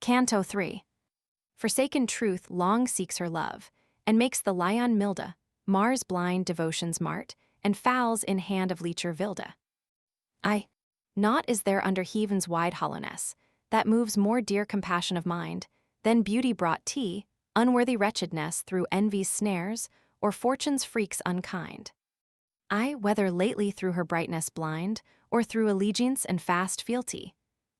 Canto 3. Forsaken truth long seeks her love, and makes the lion Milda, Mars blind devotion's mart, and fowls in hand of leecher Vilda. I. Naught is there under heaven's wide hollowness, that moves more dear compassion of mind, than beauty brought tea, unworthy wretchedness through envy's snares, or fortune's freaks unkind. I, whether lately through her brightness blind, or through allegiance and fast fealty,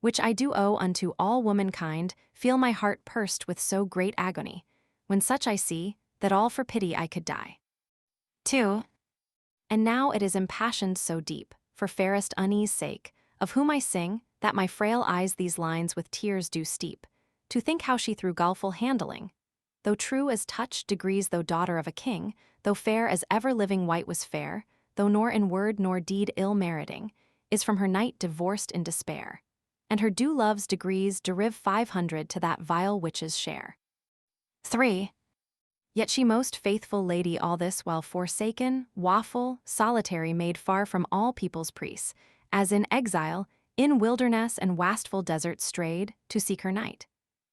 which I do owe unto all womankind, feel my heart pursed with so great agony, when such I see, that all for pity I could die. 2. And now it is impassioned so deep, for fairest unease sake, of whom I sing, that my frail eyes these lines with tears do steep, to think how she through guileful handling, though true as touch degrees, though daughter of a king, though fair as ever living wight was fair, though nor in word nor deed ill-meriting, is from her knight divorced in despair, and her due love's degrees derive 500 to that vile witch's share. 3. Yet she most faithful lady all this while forsaken, waffle, solitary made far from all people's priests, as in exile, in wilderness and wastful desert strayed, to seek her knight,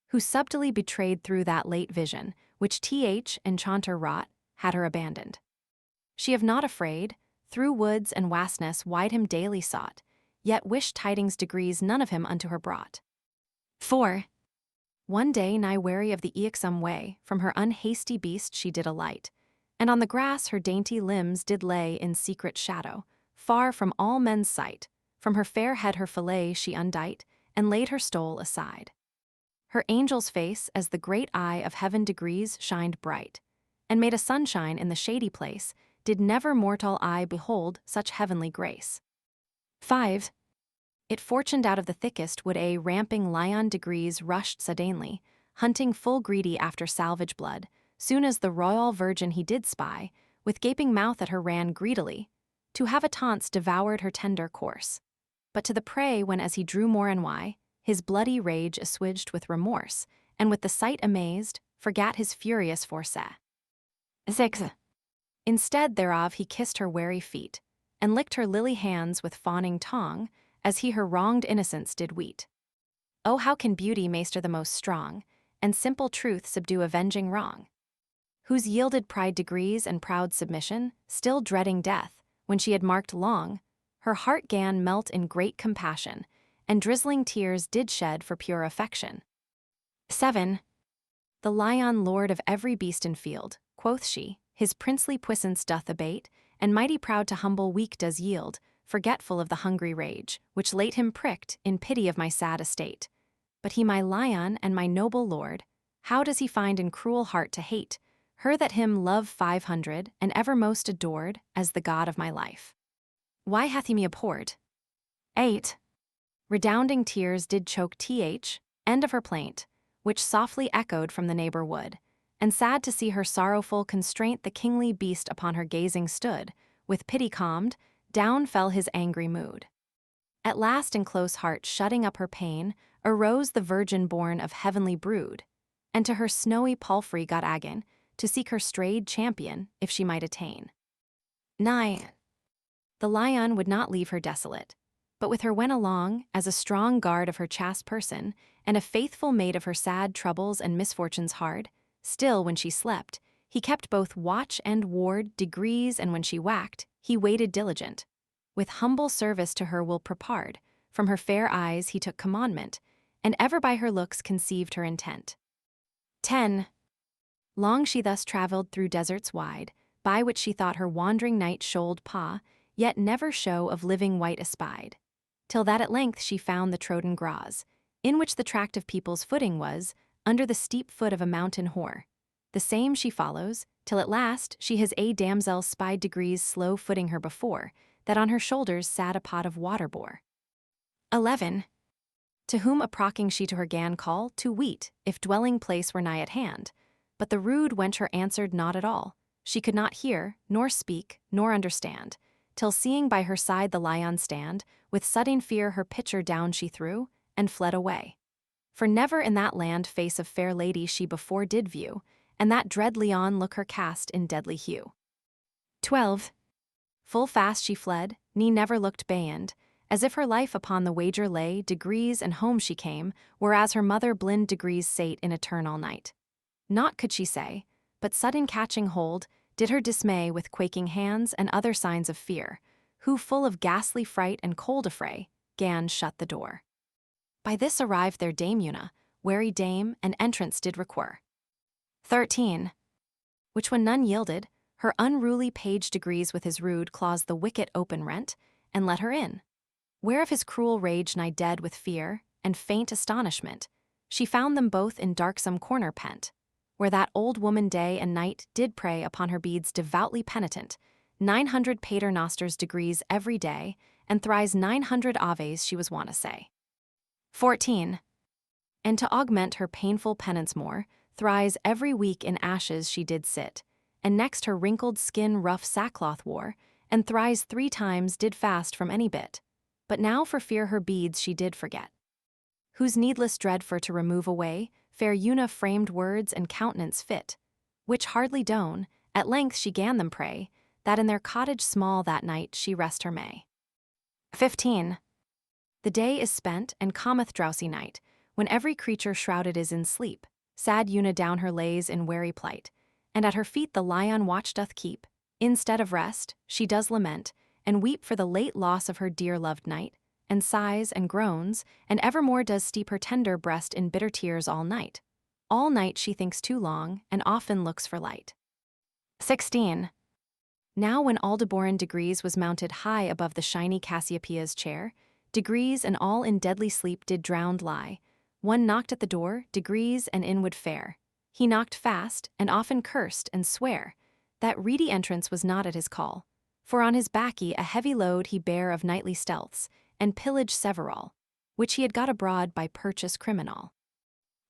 who subtly betrayed through that late vision, which enchanter wrought, had her abandoned. She of not afraid, through woods and wastness wide him daily sought, yet wished tidings degrees none of him unto her brought. 4. One day nigh weary of the eaxome way, from her unhasty beast she did alight, and on the grass her dainty limbs did lay in secret shadow, far from all men's sight, from her fair head her fillet she undight, and laid her stole aside. Her angel's face as the great eye of heaven degrees shined bright, and made a sunshine in the shady place, did never mortal eye behold such heavenly grace. 5. It fortuned out of the thickest wood a ramping lion degrees rushed suddenly, hunting full greedy after salvage blood, soon as the royal virgin he did spy, with gaping mouth at her ran greedily, to have a taunts devoured her tender corse. But to the prey when as he drew more and why, his bloody rage assuaged with remorse, and with the sight amazed, forgat his furious force. 6. Instead thereof he kissed her wary feet, and licked her lily hands with fawning tongue, as he her wronged innocence did weet. Oh, how can beauty master the most strong, and simple truth subdue avenging wrong? Whose yielded pride degrees and proud submission, still dreading death, when she had marked long, her heart gan melt in great compassion, and drizzling tears did shed for pure affection. 7. The lion lord of every beast in field, quoth she, his princely puissance doth abate, and mighty proud to humble weak does yield, forgetful of the hungry rage, which late him pricked, in pity of my sad estate. But he my lion and my noble lord, how does he find in cruel heart to hate her that him love 500, and ever most adored, as the god of my life? Why hath he me abhorred? 8. Redounding tears did choke end of her plaint, which softly echoed from the neighbor wood, and sad to see her sorrowful constraint the kingly beast upon her gazing stood, with pity calmed, down fell his angry mood. At last in close heart shutting up her pain, arose the virgin born of heavenly brood, and to her snowy palfrey got again, to seek her strayed champion, if she might attain. 9. The lion would not leave her desolate, but with her went along, as a strong guard of her chaste person, and a faithful mate of her sad troubles and misfortunes hard. Still when she slept, he kept both watch and ward degrees, and when she wacked, he waited diligent. With humble service to her will prepared, from her fair eyes he took commandment, and ever by her looks conceived her intent. 10. Long she thus travelled through deserts wide, by which she thought her wandering knight shouled paw, yet never show of living wight espied, till that at length she found the Troden Graz, in which the tract of people's footing was, under the steep foot of a mountain hoar. The same she follows, till at last she his a damsel spied degrees slow footing her before, that on her shoulders sat a pot of water bore. 11. To whom approaching she to her gan call, to weet, if dwelling place were nigh at hand, but the rude wench her answered not at all. She could not hear, nor speak, nor understand, till seeing by her side the lion stand, with sudden fear her pitcher down she threw, and fled away. For never in that land face of fair lady she before did view, and that dread lion look her cast in deadly hue. 12. Full fast she fled, ne never looked bayand, as if her life upon the wager lay, degrees and home she came, whereas her mother blind degrees sate in a turn all night. Naught could she say, but sudden catching hold, did her dismay with quaking hands and other signs of fear, who full of ghastly fright and cold affray, gan shut the door. By this arrived their Dame Una, wary dame, and entrance did require. 13. Which when none yielded, her unruly page degrees with his rude claws the wicket open rent, and let her in. Whereof his cruel rage nigh dead with fear, and faint astonishment, she found them both in darksome corner pent, where that old woman day and night did pray upon her beads devoutly penitent, 900 paternosters degrees every day, and thrice 900 aves she was wont to say. 14. And to augment her painful penance more, thrice every week in ashes she did sit, and next her wrinkled skin rough sackcloth wore, and thrice 3 times did fast from any bit. But now for fear her beads she did forget. Whose needless dread for to remove away, fair Una framed words and countenance fit, which hardly down, at length she gan them pray, that in their cottage small that night she rest her may. 15. The day is spent, and cometh drowsy night, when every creature shrouded is in sleep, sad Una down her lays in weary plight, and at her feet the lion watch doth keep. Instead of rest, she does lament, and weep for the late loss of her dear-loved knight, and sighs and groans, and evermore does steep her tender breast in bitter tears all night. All night she thinks too long, and often looks for light. 16. Now when Aldebaran degrees was mounted high above the shiny Cassiopeia's chair, degrees and all in deadly sleep did drowned lie. One knocked at the door, degrees and in would fare. He knocked fast, and often cursed and sware. That reedy entrance was not at his call, for on his backy a heavy load he bare of knightly stealths, and pillage several, which he had got abroad by purchase criminal.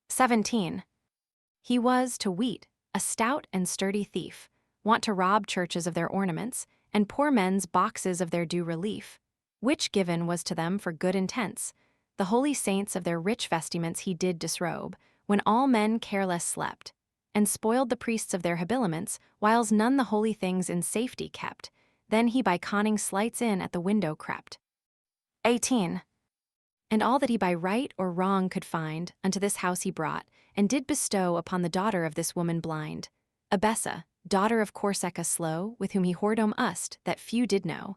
17. He was, to weet, a stout and sturdy thief, wont to rob churches of their ornaments, and poor men's boxes of their due relief, which given was to them for good intents. The holy saints of their rich vestments he did disrobe, when all men careless slept, and spoiled the priests of their habiliments, whiles none the holy things in safety kept. Then he by conning sleights in at the window crept. 18. And all that he by right or wrong could find, unto this house he brought, and did bestow upon the daughter of this woman blind, Abessa, daughter of Corsica slow, with whom he whoredom ust, that few did know,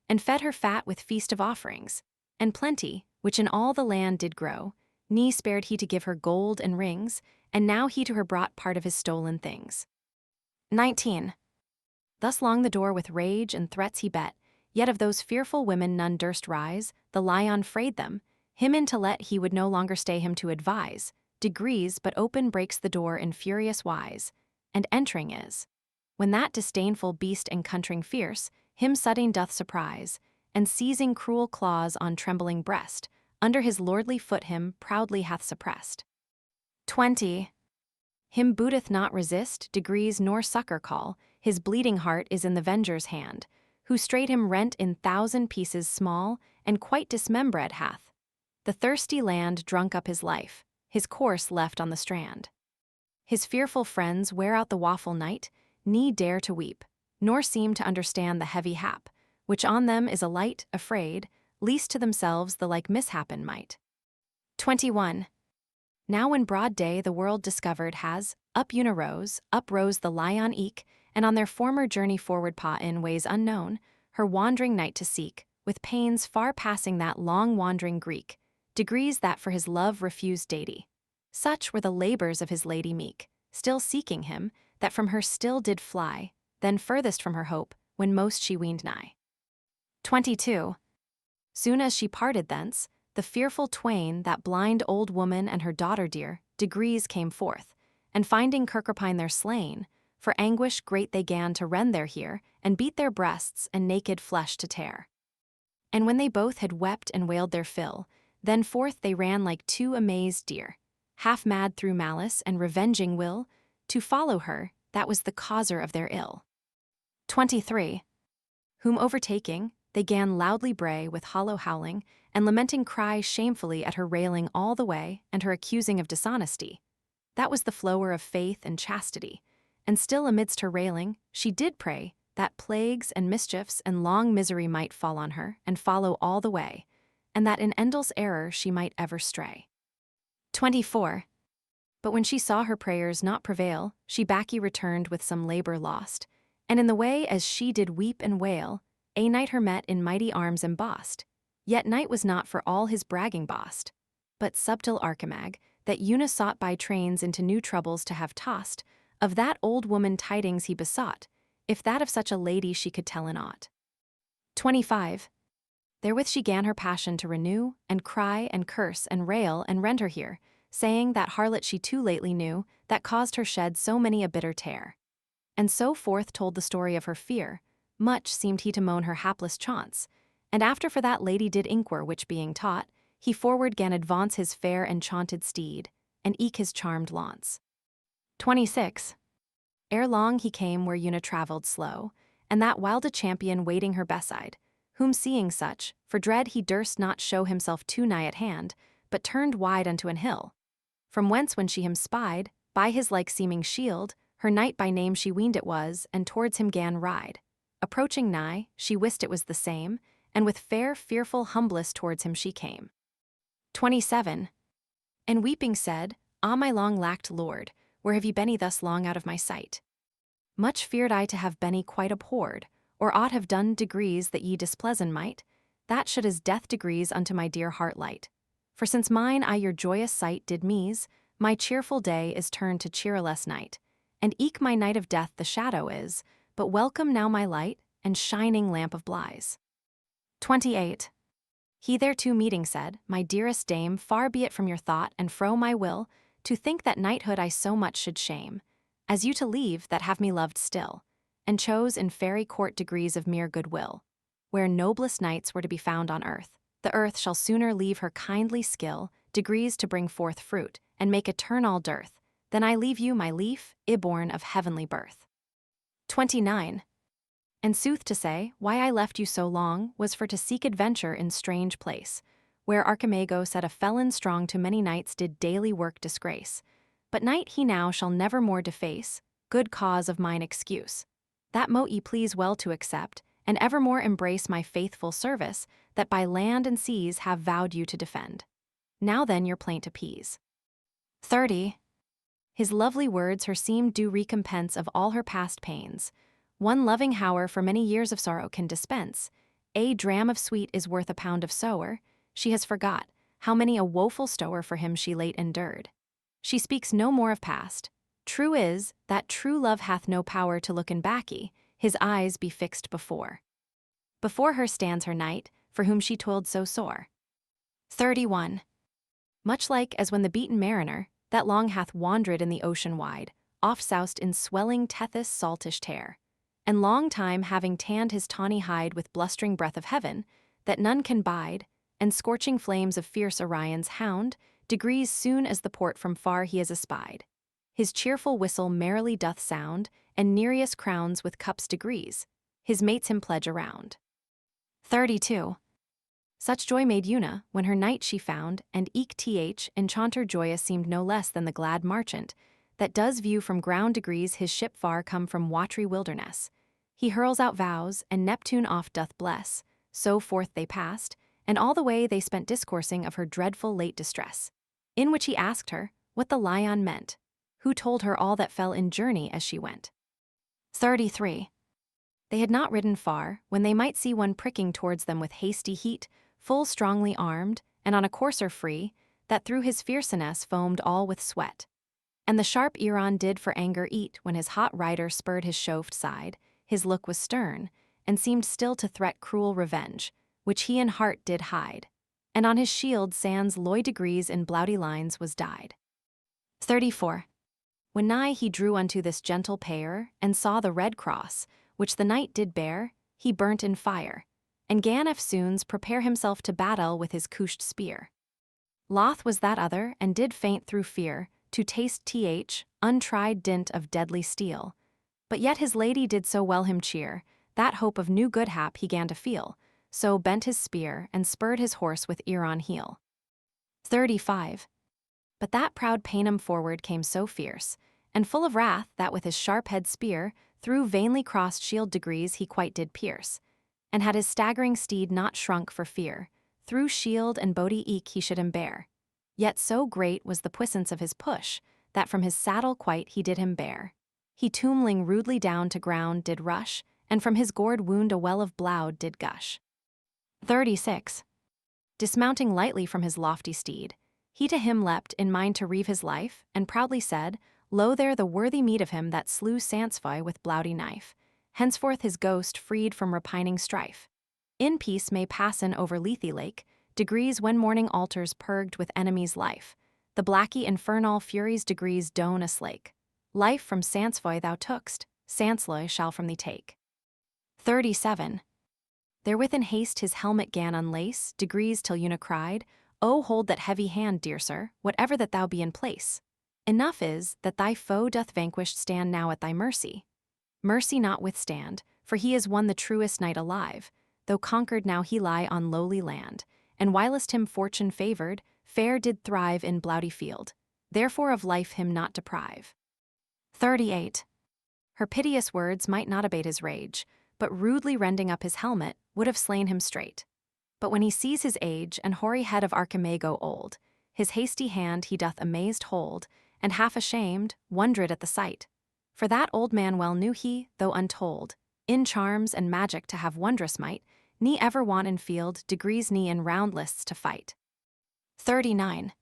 and fed her fat with feast of offerings, and plenty, which in all the land did grow, ne spared he to give her gold and rings, and now he to her brought part of his stolen things. 19. Thus long the door with rage and threats he bet, yet of those fearful women none durst rise, the lion frayed them, him in to let he would no longer stay him to advise, degrees but open breaks the door in furious wise, and entering is, when that disdainful beast encountering fierce, him sudden doth surprise, and seizing cruel claws on trembling breast, under his lordly foot him proudly hath suppressed. 20. Him booteth not resist, degrees nor succor call, his bleeding heart is in the venger's hand, who straight him rent in 1,000 pieces small, and quite dismembred hath. The thirsty land drunk up his life, his corse left on the strand. His fearful friends wear out the waffle night, ne dare to weep, nor seem to understand the heavy hap, which on them is a light, afraid, least to themselves the like mishappen might. 21. Now when broad day the world discovered has, up rose the lion eke, and on their former journey forward paw in ways unknown, her wandering knight to seek, with pains far passing that long wandering Greek, degrees that for his love refused deity. Such were the labors of his lady meek, still seeking him, that from her still did fly, then furthest from her hope, when most she weened nigh. 22. Soon as she parted thence, the fearful twain, that blind old woman and her daughter dear, degrees came forth, and finding Kirkopine their slain, for anguish great they gan to rend their hair, and beat their breasts and naked flesh to tear. And when they both had wept and wailed their fill, then forth they ran like 2 amazed deer, half mad through malice and revenging will, to follow her, that was the causer of their ill. 23. Whom overtaking, they gan loudly bray with hollow howling, and lamenting cry shamefully at her railing all the way, and her accusing of dishonesty. That was the flower of faith and chastity, and still amidst her railing, she did pray, that plagues and mischiefs and long misery might fall on her, and follow all the way, and that in endless error she might ever stray. 24. But when she saw her prayers not prevail, she backy returned with some labor lost, and in the way as she did weep and wail, a knight her met in mighty arms embossed. Yet knight was not for all his bragging boast, but subtle archimag, that Una sought by trains into new troubles to have tossed. Of that old woman tidings he besought, if that of such a lady she could tell in aught. 25. Therewith she gan her passion to renew, and cry and curse and rail and rend her here, saying that harlot she too lately knew, that caused her shed so many a bitter tear. And so forth told the story of her fear, much seemed he to moan her hapless chaunce, and after for that lady did inquire which being taught, he forward gan advance his fair and chaunted steed, and eke his charmed launce. 26. Ere long he came where Una travelled slow, and that wilde champion waiting her beside, whom seeing such, for dread he durst not show himself too nigh at hand, but turned wide unto an hill. From whence when she him spied, by his like seeming shield, her knight by name she weened it was, and towards him gan ride. Approaching nigh, she wist it was the same, and with fair fearful humbless towards him she came. 27. And weeping said, Ah, my long lacked lord, where have ye been thus long out of my sight? Much feared I to have been quite abhorred, or aught have done degrees that ye displeasen might, that should as death degrees unto my dear heart light. For since mine I your joyous sight did mease, my cheerful day is turned to cheerless night, and eke my night of death the shadow is, but welcome now my light, and shining lamp of blies. 28. He thereto meeting said, My dearest dame, far be it from your thought and fro my will, to think that knighthood I so much should shame, as you to leave that have me loved still, and chose in fairy court degrees of mere goodwill, where noblest knights were to be found on earth. The earth shall sooner leave her kindly skill, degrees to bring forth fruit, and make eternal dearth, than I leave you my leaf, born of heavenly birth. 29. And sooth to say, why I left you so long, was for to seek adventure in strange place, where Archimago said a felon strong to many knights did daily work disgrace. But knight he now shall never more deface, good cause of mine excuse. That mote ye please well to accept, and evermore embrace my faithful service, that by land and seas have vowed you to defend. Now then your plaint appease. 30. His lovely words her seemed due recompense of all her past pains. One loving hour for many years of sorrow can dispense. A dram of sweet is worth a pound of sour. She has forgot how many a woeful stour for him she late endured. She speaks no more of past. True is, that true love hath no power to look in baccy, his eyes be fixed before. Before her stands her knight, for whom she toiled so sore. 31. Much like as when the beaten mariner, that long hath wandered in the ocean wide, oft-soused in swelling Tethys saltish tear, and long time having tanned his tawny hide with blustering breath of heaven, that none can bide, and scorching flames of fierce Orion's hound, degrees soon as the port from far he has espied. His cheerful whistle merrily doth sound, and Nereus crowns with cups degrees, his mates him pledge around. 32. Such joy made Una, when her knight she found, and eke enchanter joyous seemed no less than the glad marchant, that does view from ground degrees his ship far come from watery wilderness. He hurls out vows, and Neptune oft doth bless. So forth they passed, and all the way they spent discoursing of her dreadful late distress, in which he asked her what the lion meant, who told her all that fell in journey as she went. 33. They had not ridden far, when they might see one pricking towards them with hasty heat, full strongly armed, and on a courser free, that through his fierceness foamed all with sweat. And the sharp Errour did for anger eat when his hot rider spurred his chauffed side, his look was stern, and seemed still to threat cruel revenge, which he in heart did hide. And on his shield sans loy degrees in blouty lines was dyed. 34. When nigh he drew unto this gentle pair, and saw the red cross, which the knight did bear, he burnt in fire, and gan eftsoons prepare himself to battle with his couched spear. Loth was that other, and did faint through fear, to taste untried dint of deadly steel. But yet his lady did so well him cheer, that hope of new good hap he gan to feel, so bent his spear, and spurred his horse with ear on heel. 35. But that proud Paynim forward came so fierce, and full of wrath, that with his sharp head spear, through vainly crossed shield degrees he quite did pierce, and had his staggering steed not shrunk for fear, through shield and body eke he should him bear. Yet so great was the puissance of his push, that from his saddle quite he did him bear. He tombling rudely down to ground did rush, and from his gored wound a well of blood did gush. 36. Dismounting lightly from his lofty steed, he to him leapt in mind to reave his life, and proudly said, Lo there the worthy meed of him that slew Sansfoy with bloody knife. Henceforth his ghost freed from repining strife. In peace may passen over Lethe lake, degrees when morning altars purged with enemy's life. The blacky infernal furies degrees down a slake. Life from Sansfoy thou tookst, Sansloy shall from thee take. 37. Therewith in haste his helmet gan unlace, degrees till Una cried, O hold that heavy hand, dear sir, whatever that thou be in place. Enough is, that thy foe doth vanquished stand now at thy mercy. Mercy notwithstand, for he is one the truest knight alive, though conquered now he lie on lowly land, and whilst him fortune favoured, fair did thrive in bloody field, therefore of life him not deprive. 38. Her piteous words might not abate his rage, but rudely rending up his helmet, would have slain him straight. But when he sees his age and hoary head of Archimago old, his hasty hand he doth amazed hold, and half ashamed, wondered at the sight. For that old man well knew he, though untold, in charms and magic to have wondrous might, ne ever want in field degrees ne in round lists to fight. 39.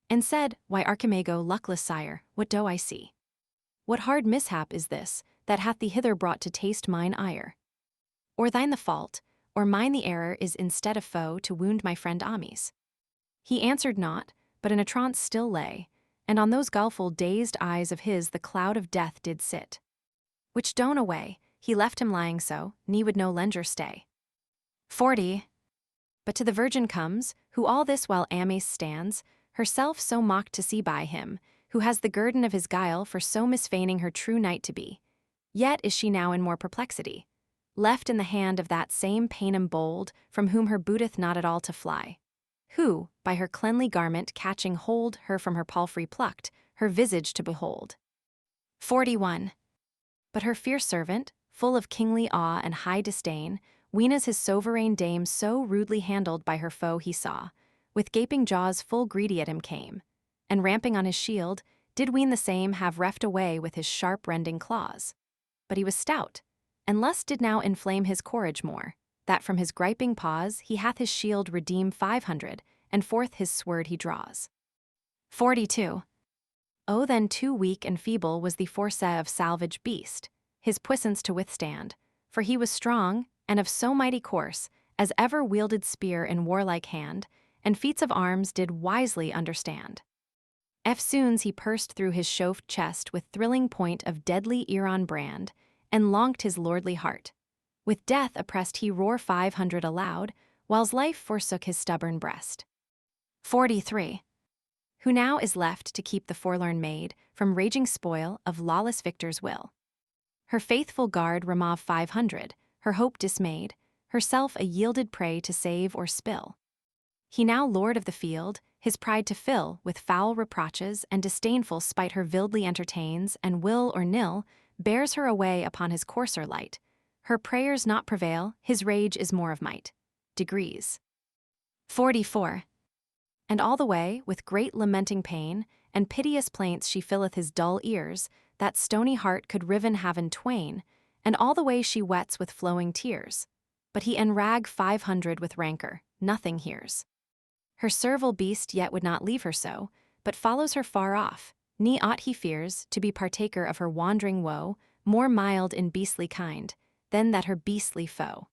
And said, Why Archimago, luckless sire, what do I see? What hard mishap is this, that hath thee hither brought to taste mine ire? Or thine the fault, or mine the error is instead of foe to wound my friend Amis? He answered not, but in a trance still lay, and on those gulful dazed eyes of his the cloud of death did sit. Which down away, he left him lying so, ne would no lenger stay. 40. But to the virgin comes, who all this while Amis stands, herself so mocked to see by him, who has the guerdon of his guile for so misfeigning her true knight to be. Yet is she now in more perplexity, left in the hand of that same Paynim bold, from whom her booteth not at all to fly. Who, by her cleanly garment catching hold, her from her palfrey plucked, her visage to behold. 41. But her fierce servant, full of kingly awe and high disdain, weenas his sovereign dame so rudely handled by her foe he saw, with gaping jaws full greedy at him came, and ramping on his shield, did ween the same have reft away with his sharp rending claws. But he was stout, and lust did now inflame his courage more, that from his griping paws he hath his shield redeem 500, and forth his sword he draws. 42. O then too weak and feeble was the force of salvage beast, his puissance to withstand, for he was strong, and of so mighty course, as ever wielded spear in warlike hand, and feats of arms did wisely understand. Eftsoons he pursed through his chauffed chest with thrilling point of deadly Iran brand, and longed his lordly heart. With death oppressed he roar 500 aloud, whiles life forsook his stubborn breast. 43. Who now is left to keep the forlorn maid from raging spoil of lawless victor's will? Her faithful guard remove 500, her hope dismayed, herself a yielded prey to save or spill. He now lord of the field, his pride to fill with foul reproaches and disdainful spite her vildly entertains, and will or nil, bears her away upon his courser light. Her prayers not prevail, his rage is more of might. Degrees. 44. And all the way, with great lamenting pain, and piteous plaints she filleth his dull ears, that stony heart could riven have in twain, and all the way she wets with flowing tears. But he enrag 500 with rancor, nothing hears. Her servile beast yet would not leave her so, but follows her far off, ne aught he fears, to be partaker of her wandering woe, more mild in beastly kind, than that her beastly foe.